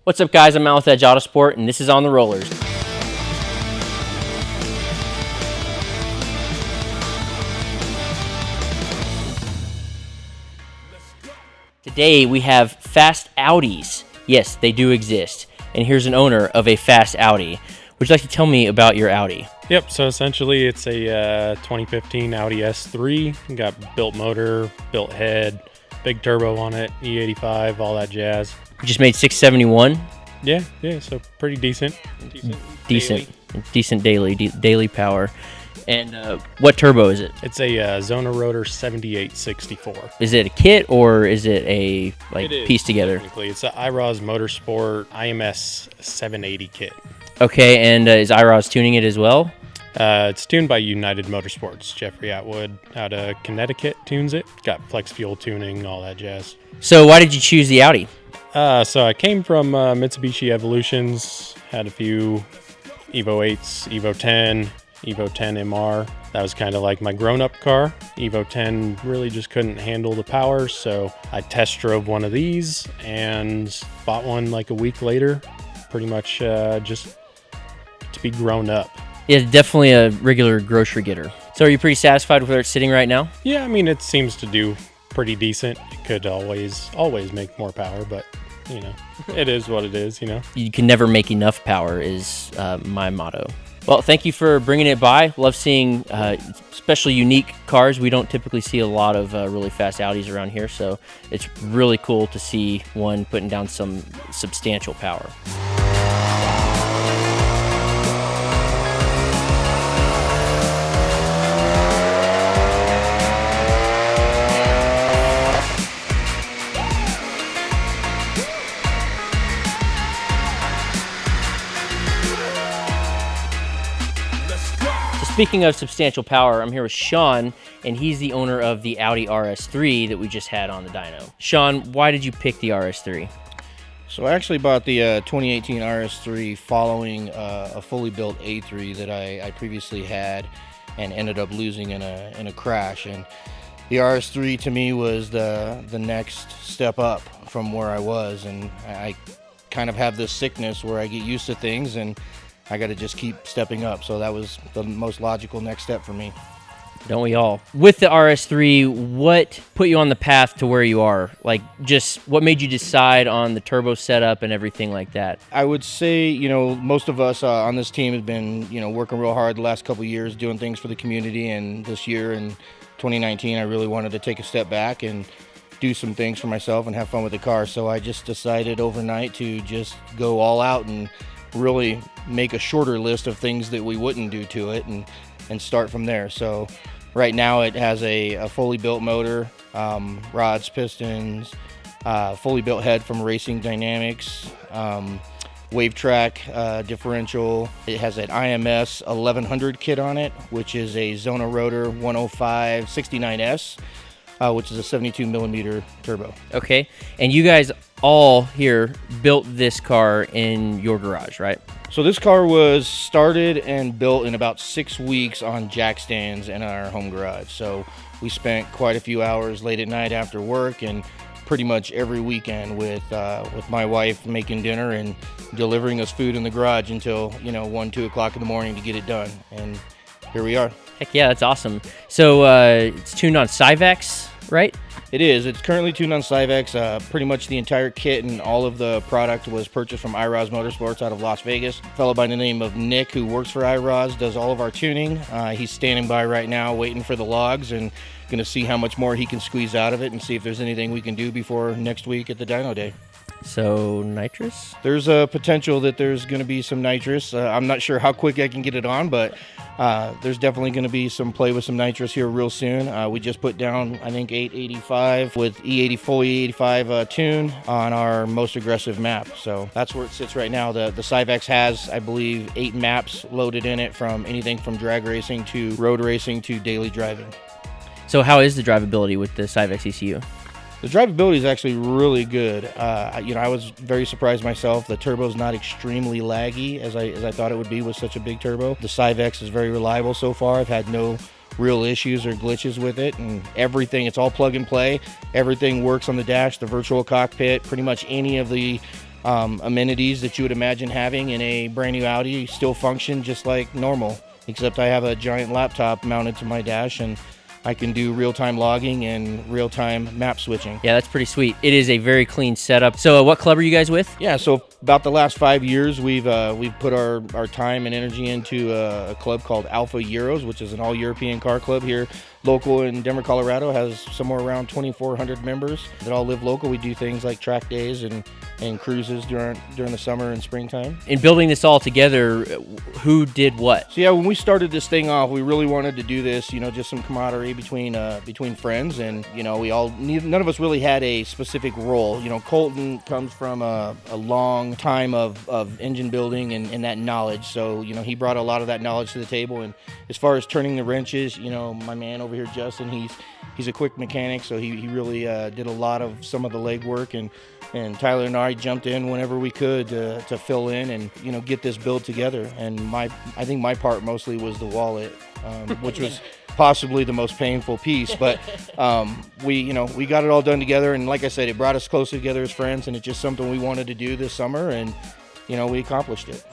What's up, guys? I'm Al with Edge Autosport, and this is On the Rollers. Today we have fast Audis. Yes, they do exist. And here's an owner of a fast Audi. Would you like to tell me about your Audi? Yep, so essentially it's a 2015 Audi S3. Got built motor, built head, big turbo on it, E85, all that jazz. You just made 671? Yeah, so pretty decent. Decent daily power. And what turbo is it? It's a Zona Rotor 7864. Is it a kit or is it a piece together? Technically, it's an IROS Motorsport IMS 780 kit. Okay, and is IROS tuning it as well? It's tuned by United Motorsports. Jeffrey Atwood out of Connecticut tunes it. Got flex fuel tuning, all that jazz. So why did you choose the Audi? So I came from Mitsubishi Evolutions, had a few Evo 8s, Evo 10, Evo 10 MR. That was kind of like my grown-up car. Evo 10 really just couldn't handle the power, so I test drove one of these and bought one like a week later, pretty much just to be grown up. Yeah, definitely a regular grocery getter. So are you pretty satisfied with where it's sitting right now? Yeah, I mean, it seems to do pretty decent. It could always make more power, but you know, it is what it is, you know. You can never make enough power is my motto. Well, thank you for bringing it by. Love seeing especially unique cars. We don't typically see a lot of really fast Audis around here, so it's really cool to see one putting down some substantial power. Speaking of substantial power, I'm here with Shawn, and he's the owner of the Audi RS3 that we just had on the dyno. Shawn, why did you pick the RS3? So I actually bought the 2018 RS3 following a fully built A3 that I previously had and ended up losing in a crash. And the RS3 to me was the next step up from where I was, and I kind of have this sickness where I get used to things and I got to just keep stepping up. So that was the most logical next step for me. Don't we all? With the RS3, what put you on the path to where you are? Like, just what made you decide on the turbo setup and everything like that? I would say, you know, most of us on this team have been, you know, working real hard the last couple of years, doing things for the community. And this year in 2019, I really wanted to take a step back and do some things for myself and have fun with the car. So I just decided overnight to just go all out and really make a shorter list of things that we wouldn't do to it and start from there. So right now it has a fully built motor, rods, pistons, fully built head from Racing Dynamics, wave track differential. It has an IMS 1100 kit on it, which is a Zona Rotor 105 69S, which is a 72 millimeter turbo. Okay, and you guys all here built this car in your garage, right? So this car was started and built in about 6 weeks on jack stands in our home garage. So we spent quite a few hours late at night after work and pretty much every weekend with my wife making dinner and delivering us food in the garage until, you know, 1, 2 o'clock in the morning to get it done. And here we are. Heck yeah, that's awesome. So it's tuned on Cyvex, right? It is. It's currently tuned on Cyvex. Pretty much the entire kit and all of the product was purchased from IROS Motorsports out of Las Vegas. A fellow by the name of Nick, who works for IROS, does all of our tuning. He's standing by right now waiting for the logs and going to see how much more he can squeeze out of it and see if there's anything we can do before next week at the dyno day. So nitrous? There's a potential that there's going to be some nitrous. I'm not sure how quick I can get it on, but there's definitely going to be some play with some nitrous here real soon. We just put down, I think, 885 with full E85 tune on our most aggressive map. So that's where it sits right now. The Cyvex has, I believe, 8 maps loaded in it, from anything from drag racing to road racing to daily driving. So how is the drivability with the Cyvex ECU? The drivability is actually really good. You know, I was very surprised myself. The turbo's not extremely laggy as I thought it would be with such a big turbo. The Cyvex is very reliable so far. I've had no real issues or glitches with it, and everything, it's all plug and play. Everything works on the dash, the virtual cockpit, pretty much any of the amenities that you would imagine having in a brand new Audi still function just like normal, except I have a giant laptop mounted to my dash, and I can do real-time logging and real-time map switching. Yeah, that's pretty sweet. It is a very clean setup. So what club are you guys with? Yeah, so about the last 5 years, we've put our time and energy into a club called Alpha Euros, which is an all-European car club here, local in Denver, Colorado. Has somewhere around 2,400 members that all live local. We do things like track days and cruises during the summer and springtime. In building this all together, who did what? So yeah, when we started this thing off, we really wanted to do this, just some camaraderie between friends, and none of us really had a specific role. Colton comes from a long time of engine building and that knowledge, so he brought a lot of that knowledge to the table. And as far as turning the wrenches, my man over here, Justin, he's a quick mechanic, so he really did a lot of some of the legwork, and Tyler and I jumped in whenever we could to fill in and get this build together. And I think my part mostly was the wallet, which was possibly the most painful piece. But we got it all done together, and like I said, it brought us closer together as friends, and it's just something we wanted to do this summer, and we accomplished it.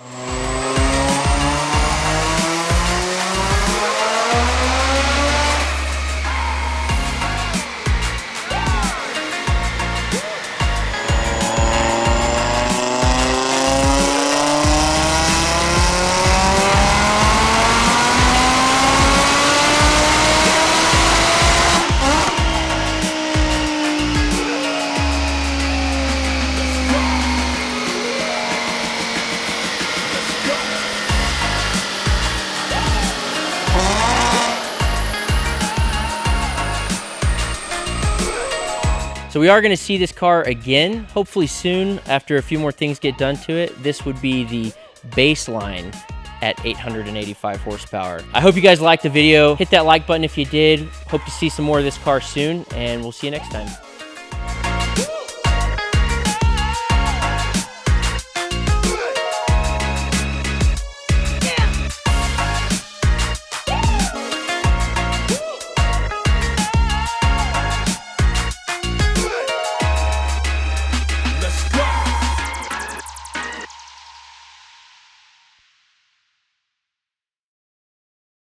So we are going to see this car again, hopefully soon, after a few more things get done to it. This would be the baseline at 885 horsepower. I hope you guys liked the video. Hit that like button if you did. Hope to see some more of this car soon, and we'll see you next time.